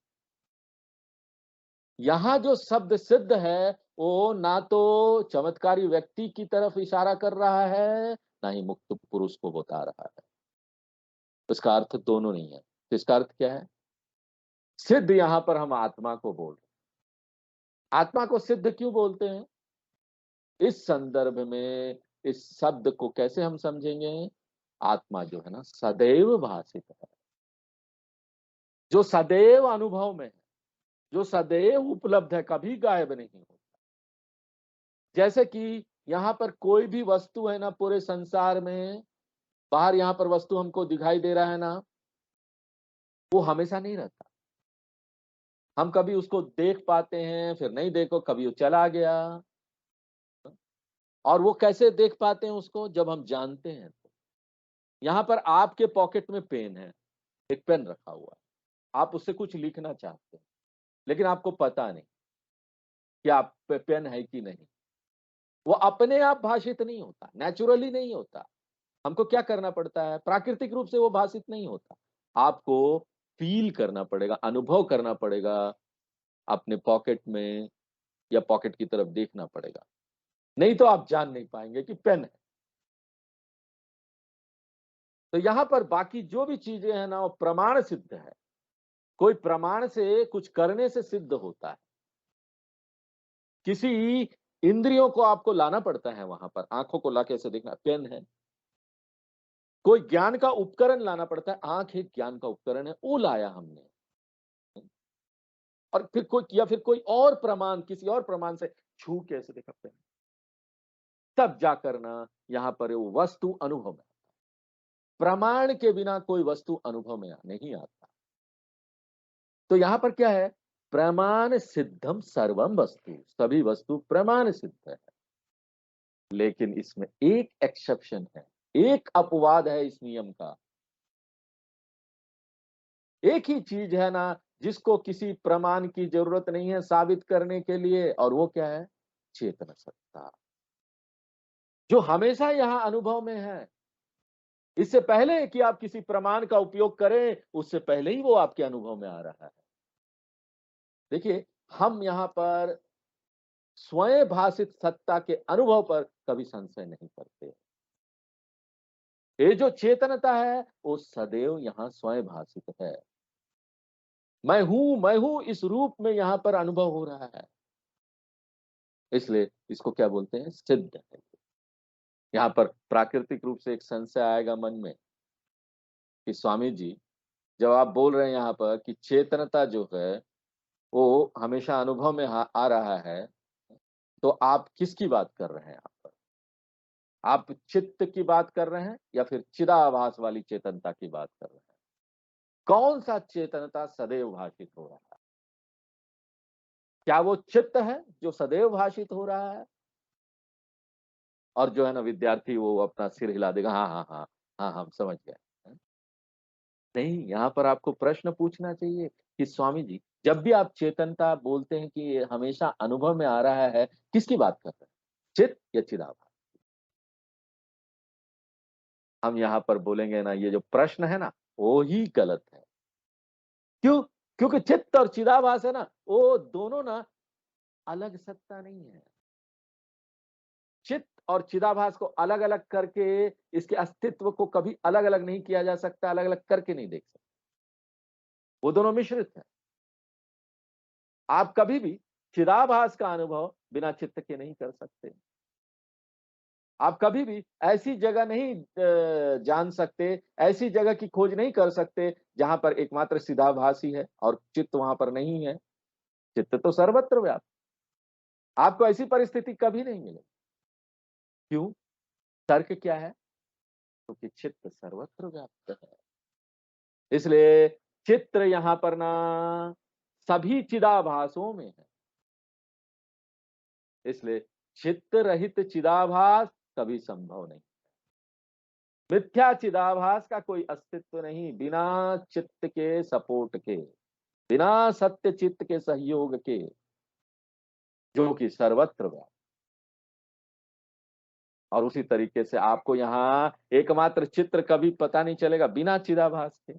[SPEAKER 1] यहां जो शब्द सिद्ध है, वो ना तो चमत्कारी व्यक्ति की तरफ इशारा कर रहा है, ना ही मुक्त पुरुष को बता रहा है। इसका अर्थ दोनों नहीं है। तो इसका अर्थ क्या है? सिद्ध यहां पर हम आत्मा को बोल रहे हैं। आत्मा को सिद्ध क्यों बोलते हैं? इस संदर्भ में इस शब्द को कैसे हम समझेंगे? आत्मा जो है ना, सदैव भाषित है, जो सदैव अनुभव में है, जो सदैव उपलब्ध है, कभी गायब नहीं होता। जैसे कि यहाँ पर कोई भी वस्तु है ना, पूरे संसार में, बाहर यहाँ पर वस्तु हमको दिखाई दे रहा है ना, वो हमेशा नहीं रहता। हम कभी उसको देख पाते हैं, फिर नहीं देखो, कभी वो चला गया। और वो कैसे देख पाते हैं उसको? जब हम जानते हैं तो। यहाँ पर आपके पॉकेट में पेन है, एक पेन रखा हुआ है, आप उससे कुछ लिखना चाहते हैं, लेकिन आपको पता नहीं कि आप पेन है कि नहीं। वो अपने आप भाषित नहीं होता, नेचुरली नहीं होता। हमको क्या करना पड़ता है? प्राकृतिक रूप से वो भाषित नहीं होता। आपको फील करना पड़ेगा, अनुभव करना पड़ेगा, अपने पॉकेट में या पॉकेट की तरफ देखना पड़ेगा। नहीं तो आप जान नहीं पाएंगे कि पेन है। तो यहां पर बाकी जो भी चीजें हैं ना, वो प्रमाण सिद्ध है। कोई प्रमाण से कुछ करने से सिद्ध होता है। किसी इंद्रियों को आपको लाना पड़ता है वहां पर, आंखों को लाके ऐसे देखना, पेन है। कोई ज्ञान का उपकरण लाना पड़ता है, आंख एक ज्ञान का उपकरण है, वो लाया हमने। और फिर कोई और प्रमाण, किसी और प्रमाण से छू के ऐसे देखा पेन, तब जा करना यहां पर वो वस्तु अनुभव में। प्रमाण के बिना कोई वस्तु अनुभव में नहीं आता। तो यहां पर क्या है, प्रमाण सिद्धम सर्वम वस्तु, सभी वस्तु प्रमाण सिद्ध है। लेकिन इसमें एक एक्सेप्शन है, एक अपवाद है इस नियम का। एक ही चीज है ना जिसको किसी प्रमाण की जरूरत नहीं है साबित करने के लिए, और वो क्या है, चेतन सत्ता, जो हमेशा यहां अनुभव में है। इससे पहले कि आप किसी प्रमाण का उपयोग करें, उससे पहले ही वो आपके अनुभव में आ रहा है। देखिए, हम यहां पर स्वयं भाषित सत्ता के अनुभव पर कभी संशय नहीं करते। ये जो चेतनता है वो सदैव यहां स्वयं भाषित है। मैं हूं इस रूप में यहां पर अनुभव हो रहा है। इसलिए इसको क्या बोलते हैं, सिद्ध है। यहाँ पर प्राकृतिक रूप से एक संशय आएगा मन में कि स्वामी जी, जब आप बोल रहे हैं यहाँ पर कि चेतनता जो है वो हमेशा अनुभव में आ रहा है, तो आप किसकी बात कर रहे हैं यहाँ पर? आप चित्त की बात कर रहे हैं या फिर चिदाभास वाली चेतनता की बात कर रहे हैं? कौन सा चेतनता सदैव भाषित हो रहा है? क्या वो चित्त है जो सदैव भाषित हो रहा है? और जो है ना विद्यार्थी वो अपना सिर हिला देगा, हाँ हाँ हाँ हाँ, हम समझ गए। नहीं, यहाँ पर आपको प्रश्न पूछना चाहिए कि स्वामी जी, जब भी आप चेतनता बोलते हैं कि ये हमेशा अनुभव में आ रहा है, किसकी बात कर रहे हैं, चित्त या चिदाभास? हम यहाँ पर बोलेंगे ना, ये जो प्रश्न है ना वो ही गलत है। क्यों? क्योंकि चित्त और चिदाभास है ना, वो दोनों ना अलग सत्ता नहीं है। चित्त और चिदाभास को अलग अलग करके इसके अस्तित्व को कभी अलग अलग नहीं किया जा सकता, अलग अलग करके नहीं देख सकते। वो दोनों मिश्रित है। आप कभी भी चिदाभास का अनुभव बिना चित्त के नहीं कर सकते। आप कभी भी ऐसी जगह नहीं जान सकते, ऐसी जगह की खोज नहीं कर सकते जहां पर एकमात्र चिदाभास ही है और चित्त वहां पर नहीं है। चित्त तो सर्वत्र व्याप्त। आपको ऐसी परिस्थिति कभी नहीं मिलेगी। क्यों? तर्क क्या है? क्योंकि चित्त सर्वत्र व्याप्त है। इसलिए चित्र यहां पर ना सभी चिदाभासों में है। इसलिए चित्त रहित चिदाभास कभी संभव नहीं। मिथ्या चिदाभास का कोई अस्तित्व नहीं बिना चित्त के सपोर्ट के, बिना सत्य चित्त के सहयोग के, जो कि सर्वत्र व्याप्त। और उसी तरीके से आपको यहाँ एकमात्र चित्र कभी पता नहीं चलेगा बिना चिदाभास के।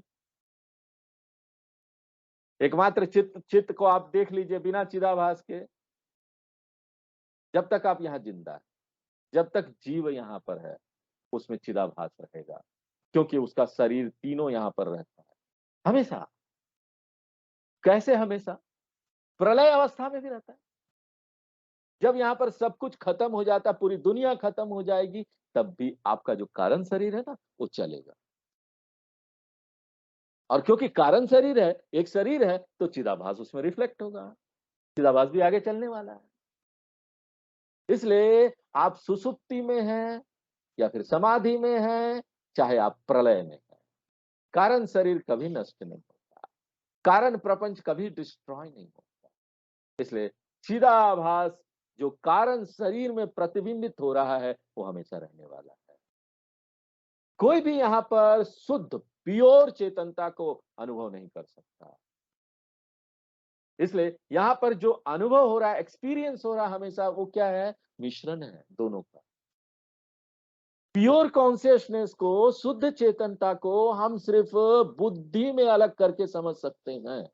[SPEAKER 1] एकमात्र चित्त को आप देख लीजिए बिना चिदाभास के। जब तक आप यहाँ जिंदा है, जब तक जीव यहाँ पर है, उसमें चिदाभास रहेगा, क्योंकि उसका शरीर तीनों यहाँ पर रहता है हमेशा। कैसे हमेशा? प्रलय अवस्था में भी रहता है। जब यहाँ पर सब कुछ खत्म हो जाता, पूरी दुनिया खत्म हो जाएगी, तब भी आपका जो कारण शरीर है ना वो चलेगा। और क्योंकि कारण शरीर है, एक शरीर है, तो चिदाभास उसमें रिफ्लेक्ट होगा। चिदाभास भी आगे चलने वाला है। इसलिए आप सुसुप्ति में हैं या फिर समाधि में हैं, चाहे आप प्रलय में हैं, कारण शरीर कभी नष्ट नहीं होता, कारण प्रपंच कभी डिस्ट्रॉय नहीं होता। इसलिए चिदाभास जो कारण शरीर में प्रतिबिंबित हो रहा है वो हमेशा रहने वाला है। कोई भी यहाँ पर शुद्ध प्योर चेतनता को अनुभव नहीं कर सकता। इसलिए यहाँ पर जो अनुभव हो रहा है, एक्सपीरियंस हो रहा है, हमेशा वो क्या है, मिश्रण है दोनों का। प्योर कॉन्शियसनेस को, शुद्ध चेतनता को हम सिर्फ बुद्धि में अलग करके समझ सकते हैं।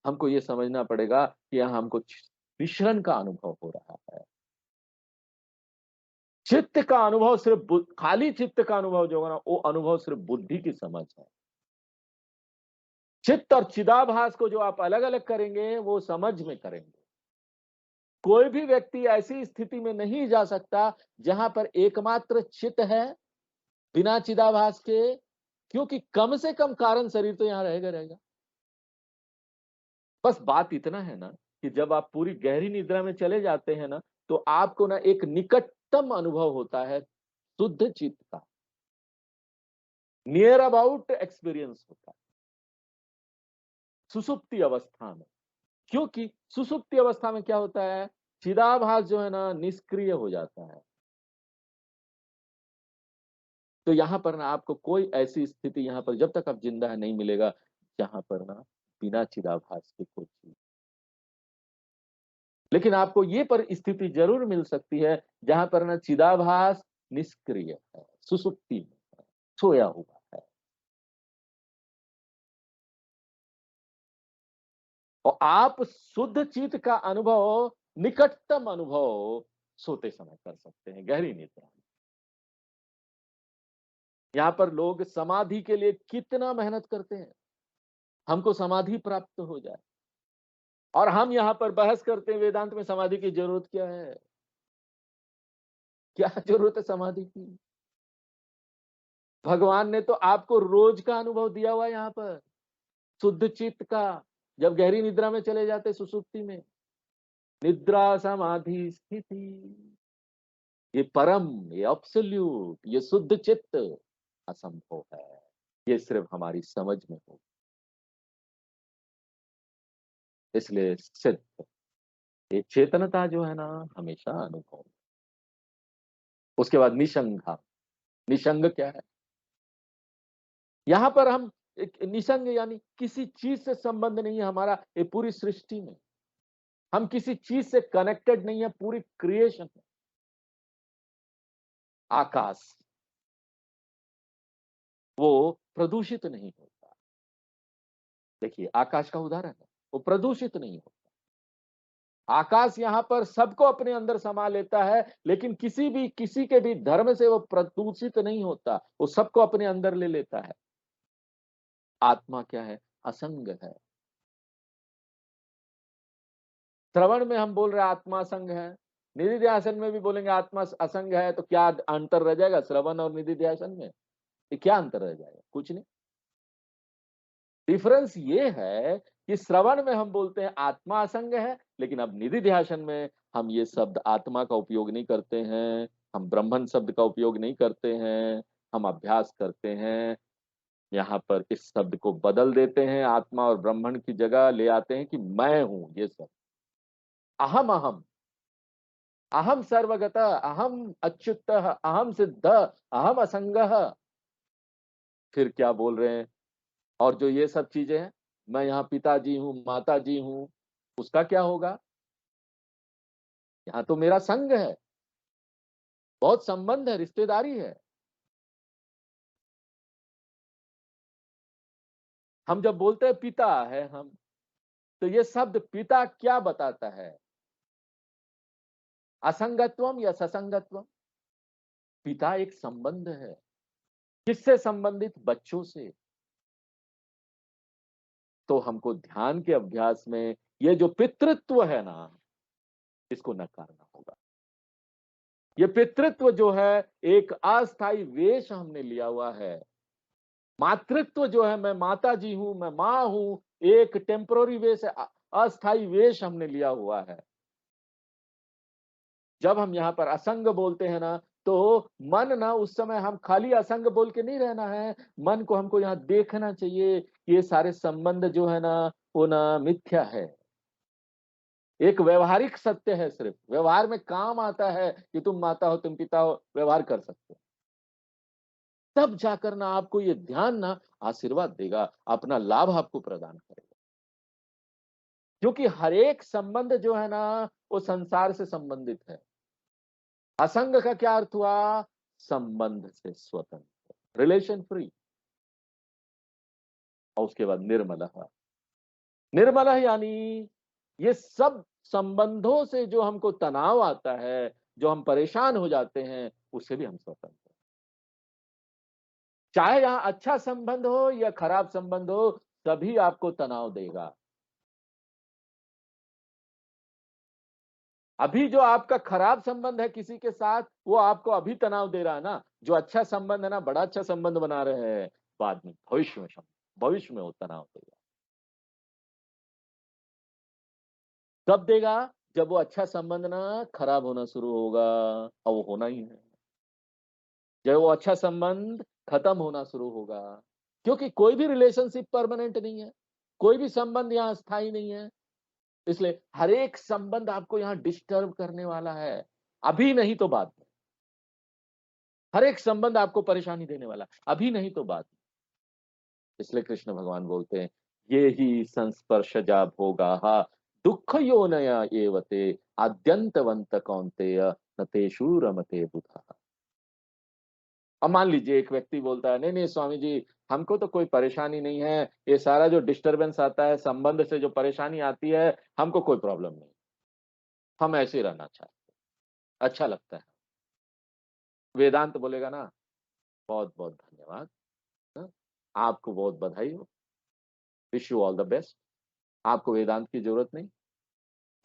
[SPEAKER 1] हमको ये समझना पड़ेगा कि यहाँ हमको मिश्रण का अनुभव हो रहा है। चित्त का अनुभव सिर्फ खाली चित्त का अनुभव जो होगा ना, वो अनुभव सिर्फ बुद्धि की समझ है। चित्त और चिदाभास को जो आप अलग अलग करेंगे वो समझ में करेंगे। कोई भी व्यक्ति ऐसी स्थिति में नहीं जा सकता जहां पर एकमात्र चित्त है बिना चिदाभास के, क्योंकि कम से कम कारण शरीर तो यहां रहेगा। बस बात इतना है ना कि जब आप पूरी गहरी निद्रा में चले जाते हैं ना, तो आपको ना एक निकटतम अनुभव होता है शुद्ध चित्त का, नियर अबाउट एक्सपीरियंस होता है सुसुप्ति अवस्था में। क्योंकि सुसुप्ति अवस्था में क्या होता है, चिदाभास जो है ना निष्क्रिय हो जाता है। तो यहां पर ना आपको कोई ऐसी स्थिति यहां पर जब तक आप जिंदा है नहीं मिलेगा जहां पर ना बिना चिदाभास के कोई चीज। लेकिन आपको ये पर स्थिति जरूर मिल सकती है जहां पर ना चिदाभास निष्क्रिय है, सुसुप्ति में है, सोया हुआ है। और आप शुद्ध चित्त का अनुभव, निकटतम अनुभव सोते समय कर सकते हैं, गहरी निद्रा में। यहाँ पर लोग समाधि के लिए कितना मेहनत करते हैं, हमको समाधि प्राप्त हो जाए, और हम यहाँ पर बहस करते हैं वेदांत में समाधि की जरूरत क्या है। क्या जरूरत है समाधि की? भगवान ने तो आपको रोज का अनुभव दिया हुआ है यहाँ पर, शुद्ध चित्त का। जब गहरी निद्रा में चले जाते सुसुप्ति में, निद्रा समाधि स्थिति, ये परम, ये एब्सोल्यूट, ये शुद्ध चित्त असंभव है। ये सिर्फ हमारी समझ में हो। इसलिए सिद्ध ये चेतनता जो है ना हमेशा अनुभव। उसके बाद निसंगा। निसंग क्या है? यहां पर हम एक निसंग यानी किसी चीज से संबंध नहीं है हमारा ये पूरी सृष्टि में। हम किसी चीज से कनेक्टेड नहीं है पूरी क्रिएशन में। आकाश वो प्रदूषित नहीं होता। देखिए आकाश का उदाहरण है, वो प्रदूषित नहीं होता। आकाश यहाँ पर सबको अपने अंदर समा लेता है, लेकिन किसी के भी धर्म से वो प्रदूषित नहीं होता, वो सबको अपने अंदर ले लेता है। आत्मा क्या है? असंग है। श्रवण में हम बोल रहे हैं आत्मा असंग है, निधिध्यासन में भी बोलेंगे आत्मा असंग है, तो क्या अंतर रह जाएगा श्रवण और निधिध्यासन में? ये क्या अंतर रह जाएगा? कुछ नहीं। डिफरेंस ये है कि श्रवण में हम बोलते हैं आत्मा असंग है, लेकिन अब निधिध्यासन में हम ये शब्द आत्मा का उपयोग नहीं करते हैं, हम ब्रह्मन शब्द का उपयोग नहीं करते हैं। हम अभ्यास करते हैं, यहाँ पर इस शब्द को बदल देते हैं, आत्मा और ब्रह्मन की जगह ले आते हैं कि मैं हूं। ये सब अहम अहम, अहम सर्वगत, अहम अच्युत, अहम सिद्ध, अहम असंग। फिर क्या बोल रहे हैं? और जो ये सब चीजें हैं, मैं यहाँ पिताजी हूँ, माता जी हूँ, उसका क्या होगा? यहाँ तो मेरा संग है, बहुत संबंध है, रिश्तेदारी है। हम जब बोलते हैं पिता है हम, तो ये शब्द पिता क्या बताता है? असंगत्वम या ससंगत्वम? पिता एक संबंध है। किससे संबंधित? बच्चों से। तो हमको ध्यान के अभ्यास में ये जो पितृत्व है ना, इसको नकारना होगा। ये पितृत्व जो है एक अस्थाई वेश हमने लिया हुआ है। मातृत्व जो है, मैं माता जी हूं, मैं मां हूं, एक टेम्पररी वेश है, अस्थाई वेश हमने लिया हुआ है। जब हम यहाँ पर असंग बोलते हैं ना, तो मन ना उस समय हम खाली असंग बोल के नहीं रहना है, मन को हमको यहाँ देखना चाहिए कि ये सारे संबंध जो है ना वो ना मिथ्या है। एक व्यवहारिक सत्य है, सिर्फ व्यवहार में काम आता है कि तुम माता हो, तुम पिता हो, व्यवहार कर सकते हो। तब जाकर ना आपको ये ध्यान ना आशीर्वाद देगा, अपना लाभ आपको प्रदान करेगा। क्योंकि हर एक संबंध जो है ना वो संसार से संबंधित है। असंग का क्या अर्थ हुआ? संबंध से स्वतंत्र, रिलेशन फ्री। और उसके बाद निर्मलः। निर्मलः यानी ये सब संबंधों से जो हमको तनाव आता है, जो हम परेशान हो जाते हैं, उससे भी हम स्वतंत्र हैं। चाहे यहां अच्छा संबंध हो या खराब संबंध हो, सभी आपको तनाव देगा। अभी जो आपका खराब संबंध है किसी के साथ, वो आपको अभी तनाव दे रहा है ना। जो अच्छा संबंध है ना, बड़ा अच्छा संबंध बना रहे हैं, बाद में भविष्य में वो तनाव देगा। कब देगा? जब वो अच्छा संबंध ना खराब होना शुरू होगा, और वो होना ही है। जब वो अच्छा संबंध खत्म होना शुरू होगा, क्योंकि कोई भी रिलेशनशिप परमानेंट नहीं है, कोई भी संबंध यहाँ स्थायी नहीं है। इसलिए हर एक संबंध आपको यहाँ डिस्टर्ब करने वाला है, अभी नहीं तो बाद में। हर एक संबंध आपको परेशानी देने वाला, अभी नहीं तो बाद में। इसलिए कृष्ण भगवान बोलते हैं, ये ही संस्पर्शजा भोगाः दुःख योनया एवते आद्यंतवंत कौन्तेय न तेषु रमते बुधः। अब मान लीजिए एक व्यक्ति बोलता है, नहीं नहीं स्वामी जी, हमको तो कोई परेशानी नहीं है, ये सारा जो डिस्टरबेंस आता है, संबंध से जो परेशानी आती है, हमको कोई प्रॉब्लम नहीं, हम ऐसे ही रहना चाहते हैं, अच्छा लगता है। वेदांत बोलेगा ना, बहुत बहुत धन्यवाद, हाँ, आपको बहुत बधाई हो, wish you all the best, आपको वेदांत की जरूरत नहीं।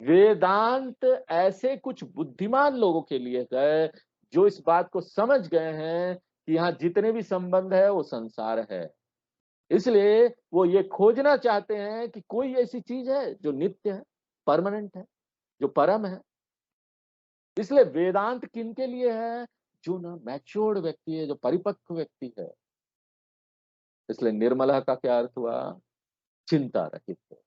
[SPEAKER 1] वेदांत ऐसे कुछ बुद्धिमान लोगों के लिए है, जो इस बात को समझ गए हैं कि यहाँ जितने भी संबंध है वो संसार है। इसलिए वो ये खोजना चाहते हैं कि कोई ऐसी चीज है जो नित्य है, परमानेंट है, जो परम है। इसलिए वेदांत किनके लिए है? जो ना मैच्योर्ड व्यक्ति है, जो परिपक्व व्यक्ति है। इसलिए निर्मला का क्या अर्थ हुआ? चिंता रहित है।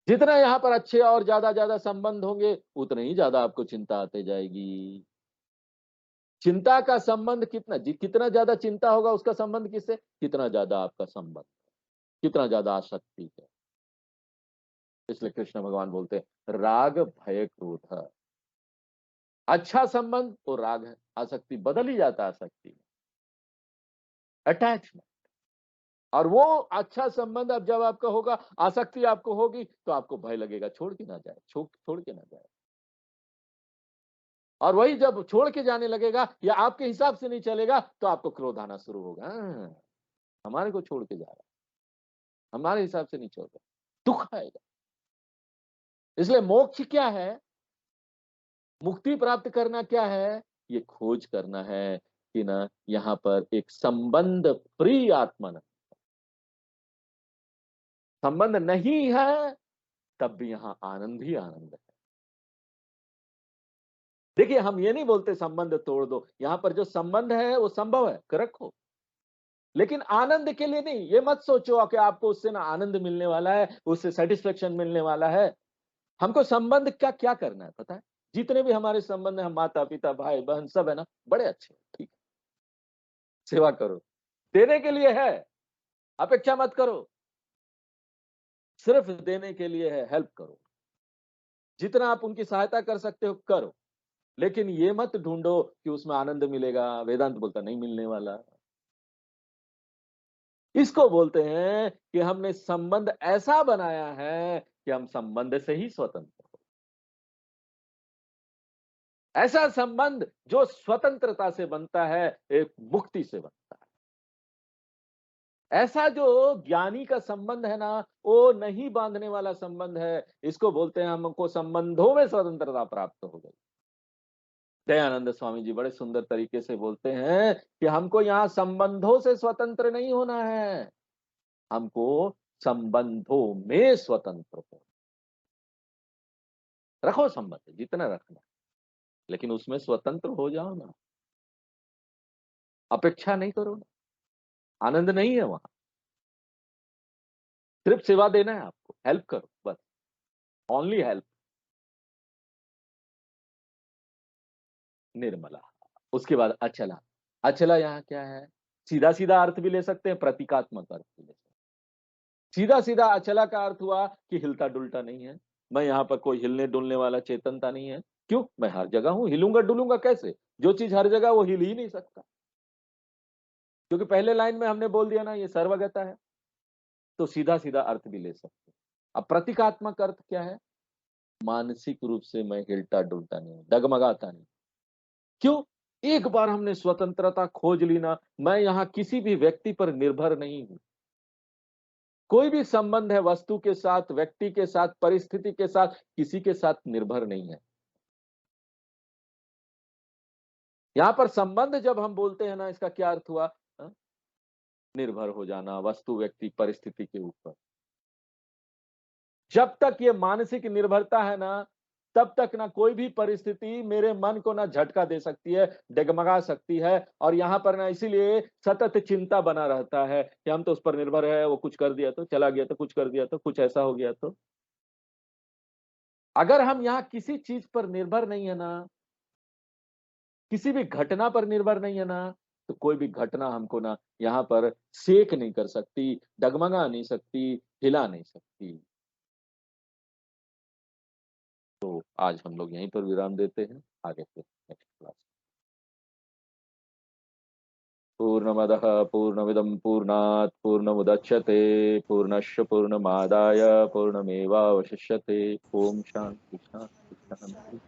[SPEAKER 1] जितना यहाँ पर अच्छे और ज्यादा संबंध होंगे, उतने ही ज्यादा आपको चिंता आते जाएगी। चिंता का संबंध कितना ज्यादा चिंता होगा, उसका संबंध किससे? कितना ज्यादा आपका संबंध, कितना ज्यादा आसक्ति है। इसलिए कृष्ण भगवान बोलते हैं, राग भय क्रोध। अच्छा संबंध तो राग है, आसक्ति बदल ही जाता है आसक्ति में, अटैचमेंट। और वो अच्छा संबंध अब जब आपका होगा, आसक्ति आपको होगी, तो आपको भय लगेगा, छोड़ के ना जाए, छोड़ के ना जाए। और वही जब छोड़ के जाने लगेगा या आपके हिसाब से नहीं चलेगा, तो आपको क्रोध आना शुरू होगा। हमारे को छोड़ के जा रहा है, हमारे हिसाब से नहीं चल रहा, दुख आएगा। इसलिए मोक्ष क्या है? मुक्ति प्राप्त करना क्या है? ये खोज करना है कि ना यहाँ पर एक संबंध फ्री आत्मा न, संबंध नहीं है तब भी यहाँ आनंद ही आनंद है। देखिए हम ये नहीं बोलते संबंध तोड़ दो, यहाँ पर जो संबंध है वो संभव है, रखो, लेकिन आनंद के लिए नहीं। ये मत सोचो कि आपको उससे ना आनंद मिलने वाला है, उससे सेटिस्फेक्शन मिलने वाला है। हमको संबंध का क्या करना है पता है? जितने भी हमारे संबंध है, हम माता पिता भाई बहन सब है ना, बड़े अच्छे, ठीक है, सेवा करो, देने के लिए है, अपेक्षा मत करो, सिर्फ देने के लिए है, हेल्प करो, जितना आप उनकी सहायता कर सकते हो करो। लेकिन ये मत ढूंढो कि उसमें आनंद मिलेगा, वेदांत बोलता नहीं मिलने वाला। इसको बोलते हैं कि हमने संबंध ऐसा बनाया है कि हम संबंध से ही स्वतंत्र हो। ऐसा संबंध जो स्वतंत्रता से बनता है, एक मुक्ति से बनता है। ऐसा जो ज्ञानी का संबंध है ना, वो नहीं बांधने वाला संबंध है। इसको बोलते हैं हमको संबंधों में स्वतंत्रता प्राप्त हो गई। दयानंद स्वामी जी बड़े सुंदर तरीके से बोलते हैं कि हमको यहाँ संबंधों से स्वतंत्र नहीं होना है, हमको संबंधों में स्वतंत्र हो। रखो संबंध जितना रखना, लेकिन उसमें स्वतंत्र हो जाओ ना, अपेक्षा नहीं करो ना, आनंद नहीं है वहां, सिर्फ सेवा देना है आपको, हेल्प करो बस, ओनली हेल्प। निर्मला। उसके बाद अचला। अचला यहाँ क्या है? सीधा सीधा अर्थ भी ले सकते हैं, प्रतीकात्मक अर्थ भी ले सकते हैं। सीधा सीधा अचला का अर्थ हुआ कि हिलता डुलता नहीं है। मैं यहाँ पर कोई हिलने डुलने वाला चेतनता नहीं है। क्यों? मैं हर जगह हूं, हिलूंगा डुलूंगा कैसे? जो चीज हर जगह वो हिल ही नहीं सकता, क्योंकि पहले लाइन में हमने बोल दिया ना ये सर्वगता है। तो सीधा सीधा अर्थ भी ले सकते हैं। अब प्रतीकात्मक अर्थ क्या है? मानसिक रूप से मैं हिलता डुलता नहीं हूं, डगमगाता नहीं। क्यों? एक बार हमने स्वतंत्रता खोज ली ना, मैं यहाँ किसी भी व्यक्ति पर निर्भर नहीं हूं। कोई भी संबंध है वस्तु के साथ, व्यक्ति के साथ, परिस्थिति के साथ, किसी के साथ निर्भर नहीं है। यहां पर संबंध जब हम बोलते हैं ना, इसका क्या अर्थ हुआ? हाँ? निर्भर हो जाना वस्तु, व्यक्ति, परिस्थिति के ऊपर। जब तक ये मानसिक निर्भरता है ना, तब तक ना कोई भी परिस्थिति मेरे मन को ना झटका दे सकती है, डगमगा सकती है। और यहाँ पर ना इसीलिए सतत चिंता बना रहता है कि हम तो उस पर निर्भर है, वो कुछ कर दिया तो, चला गया तो, कुछ कर दिया तो, कुछ ऐसा हो गया तो। अगर हम यहाँ किसी चीज पर निर्भर नहीं है ना, किसी भी घटना पर निर्भर नहीं है ना, तो कोई भी घटना हमको ना यहाँ पर शेक नहीं कर सकती, डगमगा नहीं सकती, हिला नहीं सकती। तो आज हम लोग यहीं पर विराम देते हैं, आगे फिर नेक्स्ट क्लास। पूर्णमदः पूर्णमिदं पूर्णात् पूर्णमुदच्यते पूर्णस्य पूर्णमादाय पूर्णमेवावशिष्यते। ओम शांति शांति शांति।